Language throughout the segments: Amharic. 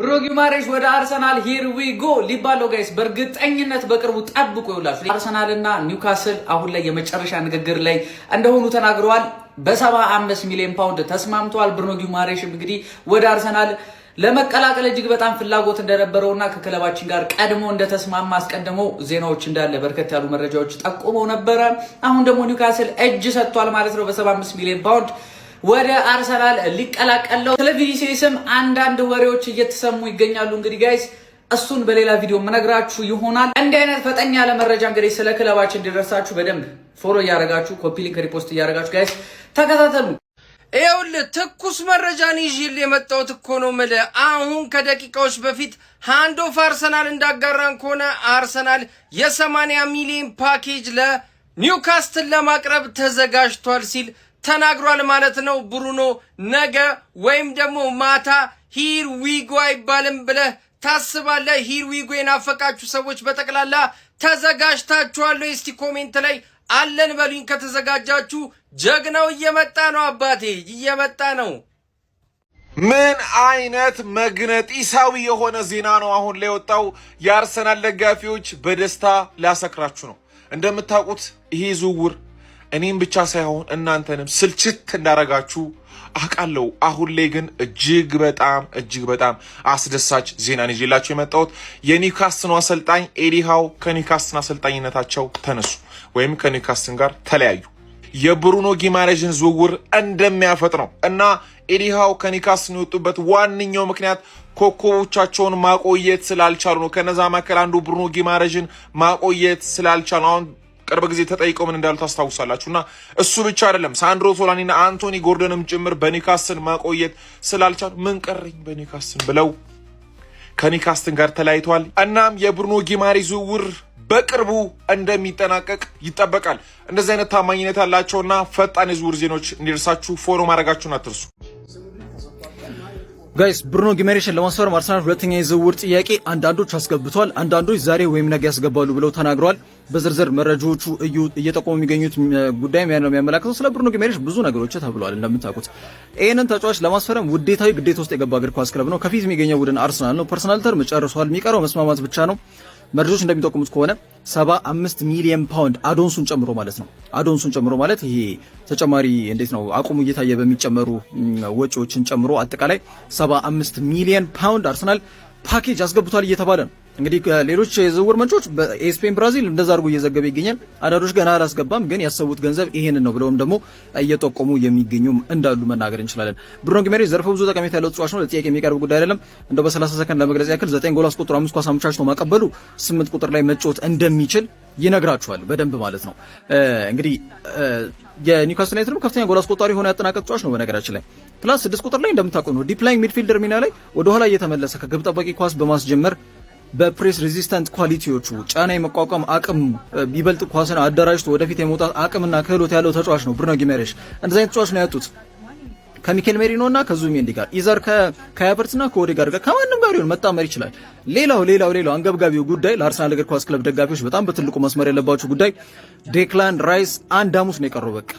ብሩኖ ጊማሬሽ ወደ አርሰናል ሂር ዊ ጎ ሊባለው ጋይስ በእርግጠኝነት በቅርቡ ጠብቁ ይውላችሁ። አርሰናልና ኒውካስል አሁን ላይ የመጨረሻ ንግግር ላይ እንደሆኑ ተናግረዋል። በ75 ሚሊዮን ፓውንድ ተስማምተዋል። ብሩኖ ጊማሬሽ እንግዲህ ወደ አርሰናል ለመቀላቀል እጅግ በጣም ፍላጎት እንደነበረውና ከክለባችን ጋር ቀድሞ እንደተስማማ አስቀድመው ዜናዎች እንዳለ በርከት ያሉ መረጃዎች ጠቁመው ነበረ። አሁን ደግሞ ኒውካስል እጅ ሰጥቷል ማለት ነው በ75 ሚሊዮን ፓውንድ ወደ አርሰናል ሊቀላቀለው። ስለ ቪኒሲየስም አንዳንድ ወሬዎች እየተሰሙ ይገኛሉ። እንግዲህ ጋይስ እሱን በሌላ ቪዲዮ መነግራችሁ ይሆናል። እንዲህ አይነት ፈጠኛ ያለ መረጃ እንግዲህ ስለ ክለባችን እንዲደርሳችሁ በደንብ ፎሎ እያደረጋችሁ ኮፒ ሊንክ ሪፖስት እያደረጋችሁ ጋይስ ተከታተሉ። ይኸውልህ ትኩስ መረጃን ይዤልህ የመጣሁት እኮ ነው የምልህ። አሁን ከደቂቃዎች በፊት ሃንድ ኦፍ አርሰናል እንዳጋራን ከሆነ አርሰናል የ80 ሚሊዮን ፓኬጅ ለኒውካስትል ለማቅረብ ተዘጋጅቷል ሲል ተናግሯል ማለት ነው። ብሩኖ ነገ ወይም ደግሞ ማታ ሂር ዊጎ አይባልም ብለህ ታስባለህ? ሂር ዊጎ የናፈቃችሁ ሰዎች በጠቅላላ ተዘጋጅታችኋል? እስቲ ኮሜንት ላይ አለን በሉኝ ከተዘጋጃችሁ። ጀግናው እየመጣ ነው አባቴ፣ እየመጣ ነው። ምን አይነት መግነጢሳዊ የሆነ ዜና ነው አሁን ላይ ወጣው። የአርሰናል ደጋፊዎች በደስታ ሊያሰክራችሁ ነው። እንደምታውቁት ይሄ ዝውውር እኔም ብቻ ሳይሆን እናንተንም ስልችት እንዳረጋችሁ አውቃለሁ። አሁን ላይ ግን እጅግ በጣም አስደሳች ዜናን ይዤላችሁ የመጣሁት የኒውካስትል አሰልጣኝ ኤዲ ሃው ከኒውካስትል አሰልጣኝነታቸው ተነሱ ወይም ከኒውካስትል ጋር ተለያዩ። የብሩኖ ጊማሬሽን ዝውውር እንደሚያፈጥነው እና ኤዲ ሃው ከኒውካስትል የወጡበት ዋነኛው ምክንያት ኮከቦቻቸውን ማቆየት ስላልቻሉ ነው። ከነዛ መካከል አንዱ ብሩኖ ጊማሬሽን ማቆየት ስላልቻሉ አሁን ቅርብ ጊዜ ተጠይቀው ምን እንዳሉ ታስታውሳላችሁና እሱ ብቻ አይደለም ሳንድሮ ሶላኒና አንቶኒ ጎርደንም ጭምር በኒውካስትል ማቆየት ስላልቻሉ ምን ቀረኝ በኒውካስትል ብለው ከኒውካስትል ጋር ተለያይተዋል። እናም የብሩኖ ጊማሬሽ ዝውውር በቅርቡ እንደሚጠናቀቅ ይጠበቃል። እንደዚህ አይነት ታማኝነት ያላቸውና ፈጣን የዝውውር ዜናዎች እንዲደርሳችሁ ፎሎ ማድረጋችሁን አትርሱ። ጋይስ ብሩኖ ጊማሬሽን ለማስፈረም አርሰናል ሁለተኛ የዝውውር ጥያቄ አንዳንዶች አስገብቷል፣ አንዳንዶች ዛሬ ወይም ነገ ያስገባሉ ብለው ተናግረዋል። በዝርዝር መረጃዎቹ እየጠቆሙ የሚገኙት ጉዳይም ያን ነው የሚያመላክተው። ስለ ብሩኖ ጊማሬሽ ብዙ ነገሮች ተብለዋል። እንደምታውቁት ይህንን ተጫዋች ለማስፈረም ግዴታ ውስጥ የገባ እግር ኳስ ክለብ ነው። ከፊት የሚገኘው ቡድን አርሰናል ነው። ፐርሰናል ተርም ጨርሷል። የሚቀረው መስማማት ብቻ ነው። መረጃዎች እንደሚጠቁሙት ከሆነ 75 ሚሊዮን ፓውንድ አዶንሱን ጨምሮ ማለት ነው። አዶንሱን ጨምሮ ማለት ይሄ ተጨማሪ እንዴት ነው አቁሙ እየታየ በሚጨመሩ ወጪዎችን ጨምሮ አጠቃላይ 75 ሚሊዮን ፓውንድ አርሰናል ፓኬጅ አስገብቷል እየተባለ ነው። እንግዲህ ሌሎች የዝውውር ምንጮች በኤስፔን ብራዚል እንደዛ አድርጎ እየዘገበ ይገኛል። አንዳንዶች ገና አላስገባም ግን ያሰቡት ገንዘብ ይሄንን ነው ብለውም ደግሞ እየጠቆሙ የሚገኙም እንዳሉ መናገር እንችላለን። ብሩኖ ጊማሬሽ ዘርፈ ብዙ ጠቀሜታ ያለው ተጫዋች ነው። ለጥያቄ የሚቀርብ ጉዳይ አይደለም። እንደው በ30 ሰከንድ ለመግለጽ ያክል 9 ጎል አስቆጥሮ 5 ኳስ አመቻችቶ ማቀበሉ 8 ቁጥር ላይ መጫወት እንደሚችል ይነግራችኋል በደንብ ማለት ነው። እንግዲህ የኒውካስትል ዩናይትድ ከፍተኛ ጎል አስቆጣሪ ሆነ ያጠናቀቅ ተጫዋች ነው በነገራችን ላይ። ፕላስ 6 ቁጥር ላይ እንደምታውቁት ነው ዲፕላይንግ ሚድፊልደር ሚና ላይ ወደ ኋላ እየተመለሰ ከግብ ጠባቂ ኳስ በማስጀመር በፕሬስ ሬዚስታንት ኳሊቲዎቹ ጫና የመቋቋም አቅም ቢበልጥ ኳስን አደራጅቶ ወደፊት የመውጣት አቅምና ክህሎት ያለው ተጫዋች ነው ብሩኖ ጊማሬሽ። እንደዚህ አይነት ተጫዋች ነው ያጡት ከሚኬል ሜሪኖና ከዙቢሜንዲ ጋር ኢዘር ከሃቨርትዝና ከኦዴጋርድ ጋር ከማንም ጋር ይሁን መጣመር ይችላል። ሌላው አንገብጋቢው ጉዳይ ለአርሰናል እግር ኳስ ክለብ ደጋፊዎች በጣም በትልቁ መስመር ያለባቸው ጉዳይ ዴክላን ራይስ አንድ ሐሙስ ነው የቀረው። በቃ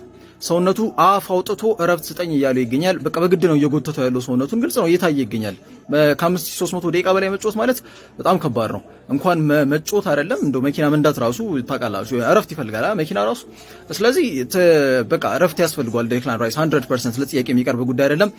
ሰውነቱ አፍ አውጥቶ እረፍት ስጠኝ እያለ ይገኛል። በቃ በግድ ነው እየጎተተው ያለው ሰውነቱን ግልጽ ነው እየታየ ይገኛል። ከ5300 ደቂቃ በላይ መጫወት ማለት በጣም ከባድ ነው። እንኳን መጫወት አይደለም እንደው መኪና መንዳት ራሱ ታውቃላችሁ እረፍት ይፈልጋል መኪና ራሱ። ስለዚህ በቃ እረፍት ያስፈልጓል ዴክላን ራይስ 100% ለጥያቄ የሚቀርብ ጉዳይ አይደለም።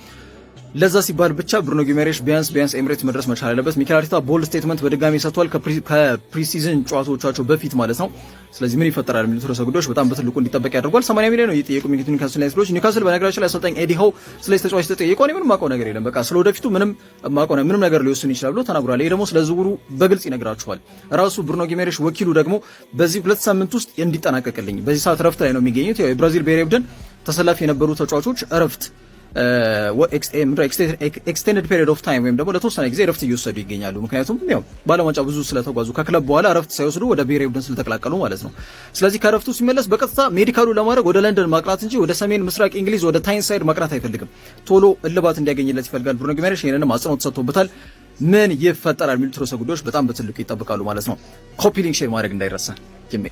ለዛ ሲባል ብቻ ብሩኖ ጊማሬሽ ቢያንስ ኤምሬትስ መድረስ መቻል አለበት። ሚኬል አርቴታ ቦልድ ስቴትመንት በድጋሚ ሰጥቷል ከፕሪሲዝን ጨዋታዎቻቸው በፊት ማለት ነው። ስለዚህ ምን ይፈጠራል የሚሉት ርዕሰ ጉዳዮች በጣም በትልቁ እንዲጠበቅ ያደርጓል። 80 ሚሊዮን ነው እየጠየቁ የሚገኙት ኒውካስትል ዩናይትዶች። ኒውካስትል በነገራችን ላይ አሰልጣኝ ኤዲ ሃው ስለዚህ ተጫዋች ተጠየቀው ምንም ማውቀው ነገር የለም በቃ ስለወደፊቱ ምንም ነገር ሊወስን ይችላል ብሎ ተናግሯል። ይሄ ደግሞ ስለ ዝውውሩ በግልጽ ይነግራችኋል። ራሱ ብሩኖ ጊማሬሽ ወኪሉ ደግሞ በዚህ 2 ሳምንት ውስጥ እንዲጠናቀቅልኝ በዚህ ሰዓት ረፍት ላይ ነው የሚገኙት። ያው የብራዚል ብሔራዊ ቡድን ተሰላፊ የነበሩ ተጫዋቾች ረፍት ኤክስቴንድድ ፔሪድ ኦፍ ታይም ወይም ደግሞ ለተወሰነ ጊዜ ረፍት እየወሰዱ ይገኛሉ። ምክንያቱም ያው ባለም ዋንጫ ብዙ ስለተጓዙ ከክለብ በኋላ ረፍት ሳይወስዱ ወደ ብሔራዊ ቡድን ስለተቀላቀሉ ማለት ነው። ስለዚህ ከረፍቱ ሲመለስ በቀጥታ ሜዲካሉ ለማድረግ ወደ ለንደን ማቅናት እንጂ ወደ ሰሜን ምስራቅ እንግሊዝ ወደ ታይንሳይድ ማቅናት አይፈልግም። ቶሎ እልባት እንዲያገኝለት ይፈልጋል ብሩኖ ጊማሬሽ። ይሄንንም አጽንኦት ሰጥቶበታል። ምን ይፈጠራል የሚሉት ርዕሰ ጉዳዮች በጣም በትልቁ ይጠብቃሉ ማለት ነው። ኮፒ ሊንክ ሼር ማድረግ እንዳይረሳ ጅሜ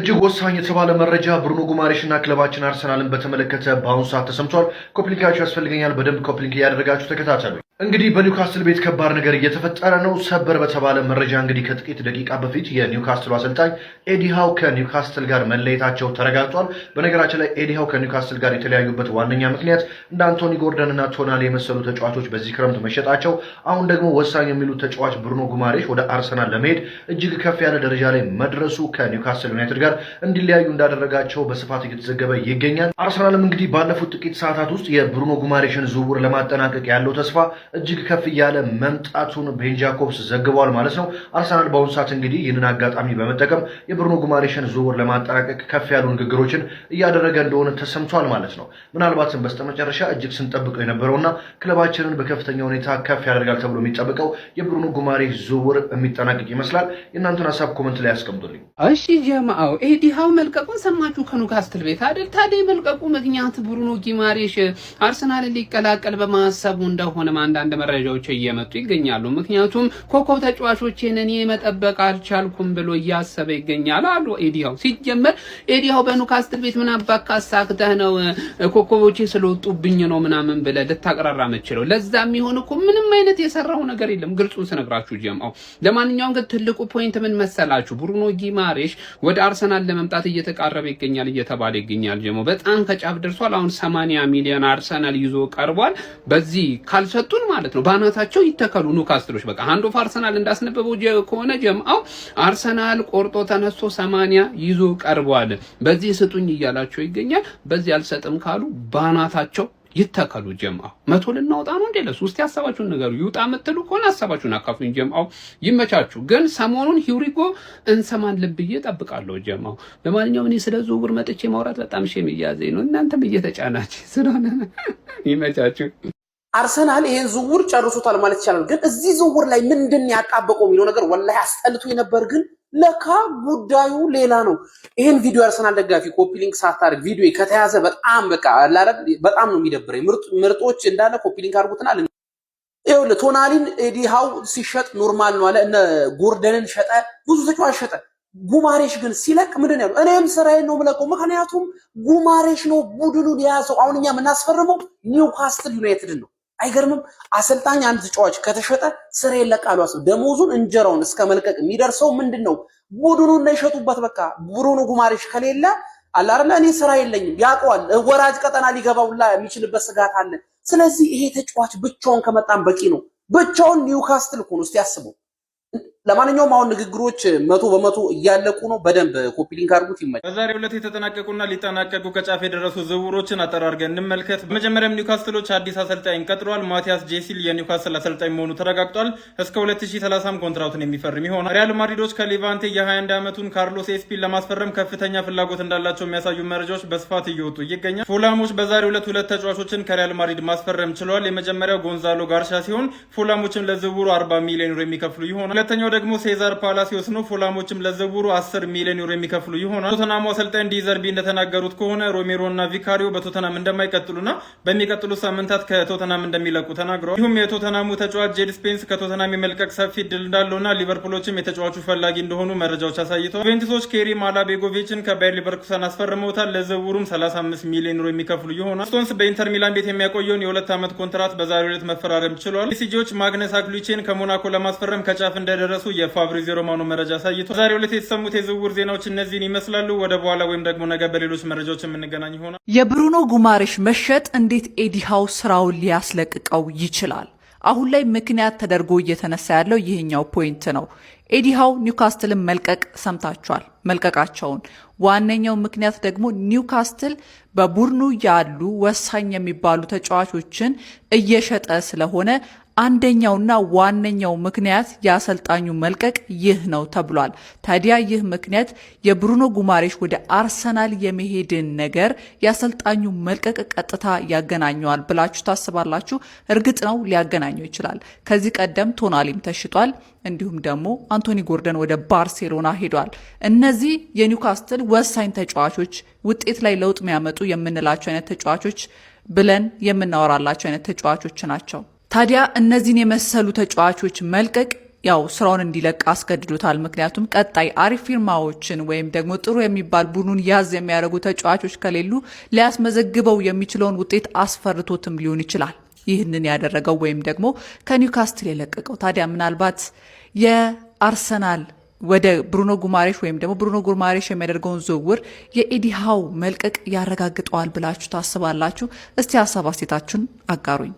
እጅግ ወሳኝ የተባለ መረጃ ብሩኖ ጉማሬሽና ክለባችን አርሰናልን በተመለከተ በአሁኑ ሰዓት ተሰምቷል። ኮፕሊንካችሁ ያስፈልገኛል። በደንብ ኮፕሊንክ እያደረጋችሁ ተከታተሉ። እንግዲህ በኒውካስትል ቤት ከባድ ነገር እየተፈጠረ ነው። ሰበር በተባለ መረጃ እንግዲህ ከጥቂት ደቂቃ በፊት የኒውካስትሉ አሰልጣኝ ኤዲ ሃው ከኒውካስትል ጋር መለየታቸው ተረጋግጧል። በነገራችን ላይ ኤዲ ሃው ከኒውካስትል ጋር የተለያዩበት ዋነኛ ምክንያት እንደ አንቶኒ ጎርደን እና ቶናሊ የመሰሉ ተጫዋቾች በዚህ ክረምት መሸጣቸው፣ አሁን ደግሞ ወሳኝ የሚሉት ተጫዋች ብሩኖ ጉማሬሽ ወደ አርሰናል ለመሄድ እጅግ ከፍ ያለ ደረጃ ላይ መድረሱ ከኒውካስትል ዩናይትድ ጋር እንዲለያዩ እንዳደረጋቸው በስፋት እየተዘገበ ይገኛል። አርሰናልም እንግዲህ ባለፉት ጥቂት ሰዓታት ውስጥ የብሩኖ ጉማሬሽን ዝውውር ለማጠናቀቅ ያለው ተስፋ እጅግ ከፍ ያለ መምጣቱን ቤን ጃኮብስ ዘግቧል ማለት ነው። አርሰናል በአሁኑ ሰዓት እንግዲህ ይህንን አጋጣሚ በመጠቀም የብሩኖ ጉማሬሽን ዝውውር ለማጠናቀቅ ከፍ ያሉ ንግግሮችን እያደረገ እንደሆነ ተሰምቷል ማለት ነው። ምናልባትም በስተመጨረሻ እጅግ ስንጠብቀው የነበረውና ክለባችንን በከፍተኛ ሁኔታ ከፍ ያደርጋል ተብሎ የሚጠብቀው የብሩኖ ጉማሬሽ ዝውውር የሚጠናቀቅ ይመስላል። የእናንተን ሀሳብ ኮመንት ላይ ያስቀምጡልኝ። እሺ ጀማው ኤዲ ሃው መልቀቁን ሰማችሁ ከኒውካስትል ቤት አይደል? ታዲያ መልቀቁ ምክንያት ብሩኖ ጉማሬሽ አርሰናልን ሊቀላቀል በማሰቡ እንደሆነ አንዳንድ መረጃዎች እየመጡ ይገኛሉ። ምክንያቱም ኮከብ ተጫዋቾችን እኔ መጠበቅ አልቻልኩም ብሎ እያሰበ ይገኛል አሉ ኤዲ ሃው። ሲጀመር ኤዲ ሃው በኒውካስትል ቤት ምን አባካ ሳክተህ ነው ኮከቦቼ ስለወጡብኝ ነው ምናምን ብለህ ልታቀራራ መችለው? ለዛ የሚሆን እኮ ምንም አይነት የሰራው ነገር የለም። ግልጹን ስነግራችሁ ጀማው። ለማንኛውም ግን ትልቁ ፖይንት ምን መሰላችሁ? ብሩኖ ጉማሬሽ ወደ አርሰናል ለመምጣት እየተቃረበ ይገኛል እየተባለ ይገኛል ጀማው። በጣም ከጫፍ ደርሷል። አሁን 80 ሚሊዮን አርሰናል ይዞ ቀርቧል። በዚህ ካልሰጡን ማለት ነው ባናታቸው ይተከሉ ኒውካስትሎች። በቃ ሃንድ ኦፍ አርሰናል እንዳስነበበው ከሆነ ጀማው አርሰናል ቆርጦ ተነስቶ 80 ይዞ ቀርቧል። በዚህ ስጡኝ እያላቸው ይገኛል። በዚህ አልሰጥም ካሉ ባናታቸው ይተከሉ ጀማው። 100 ልናወጣ ነው እንዴ? ለሶስት ያሰባችሁን ነገር ይውጣ የምትሉ ከሆነ ሐሳባችሁን አካፍሉኝ ጀማው። ይመቻችሁ። ግን ሰሞኑን ሂውሪጎ እንሰማን ልብዬ ጠብቃለሁ ጀማው። ለማንኛውም እኔ ስለ ዝውውር መጥቼ ማውራት በጣም ሼም እያዘኝ ነው። እናንተም እየተጫናችሁ ስለሆነ ይመቻችሁ። አርሰናል ይሄን ዝውውር ጨርሶታል ማለት ይቻላል። ግን እዚህ ዝውውር ላይ ምንድን ያጣበቀው የሚለው ነገር ወላሂ አስጠልቶ የነበር ግን ለካ ጉዳዩ ሌላ ነው። ይሄን ቪዲዮ አርሰናል ደጋፊ ኮፒ ሊንክ ሳታርግ ቪዲዮ ከተያዘ በጣም በቃ በጣም ነው የሚደብረኝ። ምርጦች እንዳለ ኮፒ ሊንክ አድርጉትና ይኸውልህ ቶናሊን ኤዲ ሃው ሲሸጥ ኖርማል ነው አለ። እነ ጎርደንን ሸጠ፣ ብዙ ተጫዋች ሸጠ። ጉማሬሽ ግን ሲለቅ ምንድን ነው ያለው? እኔም ስራዬን ነው የምለቀው። ምክንያቱም ጉማሬሽ ነው ቡድኑን የያዘው። አሁን እኛ የምናስፈርመው ኒውካስትል ዩናይትድ ነው። አይገርምም? አሰልጣኝ አንድ ተጫዋች ከተሸጠ ስራ ይለቃሉ። ደሞዙን እንጀራውን እስከ መልቀቅ የሚደርሰው ምንድነው? ቡድኑን ነው የሸጡበት። በቃ ብሩኖ ጉማሬሽ ከሌለ አላረለ እኔ ስራ የለኝም ያውቀዋል። ወራጅ ቀጠና ሊገባውላ የሚችልበት ስጋት አለ። ስለዚህ ይሄ ተጫዋች ብቻውን ከመጣም በቂ ነው። ብቻውን ኒውካስትል እኮ ነው። እስቲ ያስበው። ለማንኛውም አሁን ንግግሮች 100% እያለቁ ነው። በደንብ ኮፒ ሊንክ አድርጉት። ይመጣ በዛሬው ዕለት የተጠናቀቁና ሊጠናቀቁ ከጫፍ የደረሱ ዝውውሮችን አጠራርገን እንመልከት። በመጀመሪያም ኒውካስትሎች አዲስ አሰልጣኝ ቀጥሯል። ማቲያስ ጄሲል የኒውካስትል አሰልጣኝ መሆኑ ተረጋግጧል። እስከ 2030 ኮንትራቱን የሚፈርም ይሆናል። ሪያል ማድሪዶች ከሌቫንቴ የ21 ዓመቱን ካርሎስ ኤስፒን ለማስፈረም ከፍተኛ ፍላጎት እንዳላቸው የሚያሳዩ መረጃዎች በስፋት እየወጡ ይገኛል። ፉላሞች በዛሬው ዕለት ሁለት ተጫዋቾችን ከሪያል ማድሪድ ማስፈረም ችለዋል። የመጀመሪያው ጎንዛሎ ጋርሻ ሲሆን ፉላሞችም ለዝውውሩ 40 ሚሊዮን ዩሮ የሚከፍሉ ይሆናል። ሁለተኛው ደግሞ ሴዛር ፓላሲዮስ ነው። ፉላሞችም ለዝውውሩ 10 ሚሊዮን ዩሮ የሚከፍሉ ይሆናል። ቶተናሙ አሰልጣኝ ዲዘርቢ እንደተናገሩት ከሆነ ሮሜሮ እና ቪካሪዮ በቶተናም እንደማይቀጥሉና በሚቀጥሉ ሳምንታት ከቶተናም እንደሚለቁ ተናግረዋል። ይሁም የቶተናሙ ተጫዋች ጄድ ስፔንስ ከቶተናም የመልቀቅ ሰፊ እድል እንዳለውና ሊቨርፑሎችም የተጫዋቹ ፈላጊ እንደሆኑ መረጃዎች አሳይተዋል። ዩቬንቱሶች ኬሪም አላቤጎቪችን ከባየር ሊቨርኩሰን አስፈርመውታል። ለዝውውሩም 35 ሚሊዮን ዩሮ የሚከፍሉ ይሆናል። ስቶንስ በኢንተር ሚላን ቤት የሚያቆየውን የ2 ዓመት ኮንትራት በዛሬው ዕለት መፈራረም ችሏል። ሲጂዎች ማግነስ አክሉቼን ከሞናኮ ለማስፈረም ከጫፍ እንደደረሱ የፋብሪዚዮ ሮማኖ መረጃ ሳይቶ ዛሬው ዕለት የተሰሙት የዝውውር ዜናዎች እነዚህን ይመስላሉ። ወደ በኋላ ወይም ደግሞ ነገ በሌሎች መረጃዎች የምንገናኝ ይሆናል። የብሩኖ ጉማሬሽ መሸጥ እንዴት ኤዲ ሃው ስራውን ሊያስለቅቀው ይችላል? አሁን ላይ ምክንያት ተደርጎ እየተነሳ ያለው ይህኛው ፖይንት ነው። ኤዲ ሃው ኒውካስትልን መልቀቅ ሰምታችኋል፣ መልቀቃቸውን። ዋነኛው ምክንያት ደግሞ ኒውካስትል በቡድኑ ያሉ ወሳኝ የሚባሉ ተጫዋቾችን እየሸጠ ስለሆነ አንደኛውና ዋነኛው ምክንያት የአሰልጣኙ መልቀቅ ይህ ነው ተብሏል። ታዲያ ይህ ምክንያት የብሩኖ ጉማሬሽ ወደ አርሰናል የመሄድን ነገር የአሰልጣኙ መልቀቅ ቀጥታ ያገናኘዋል ብላችሁ ታስባላችሁ? እርግጥ ነው ሊያገናኘው ይችላል። ከዚህ ቀደም ቶናሊም ተሽጧል። እንዲሁም ደግሞ አንቶኒ ጎርደን ወደ ባርሴሎና ሄዷል። እነዚህ የኒውካስትል ወሳኝ ተጫዋቾች ውጤት ላይ ለውጥ የሚያመጡ የምንላቸው አይነት ተጫዋቾች ብለን የምናወራላቸው አይነት ተጫዋቾች ናቸው። ታዲያ እነዚህን የመሰሉ ተጫዋቾች መልቀቅ ያው ስራውን እንዲለቅ አስገድዶታል። ምክንያቱም ቀጣይ አሪፍ ፊርማዎችን ወይም ደግሞ ጥሩ የሚባል ቡድኑን ያዝ የሚያደርጉ ተጫዋቾች ከሌሉ ሊያስመዘግበው የሚችለውን ውጤት አስፈርቶትም ሊሆን ይችላል ይህንን ያደረገው ወይም ደግሞ ከኒውካስትል የለቀቀው። ታዲያ ምናልባት የአርሰናል ወደ ብሩኖ ጉማሬሽ ወይም ደግሞ ብሩኖ ጉማሬሽ የሚያደርገውን ዝውውር የኤዲ ሃው መልቀቅ ያረጋግጠዋል ብላችሁ ታስባላችሁ? እስቲ ሀሳብ አስተያየታችሁን አጋሩኝ።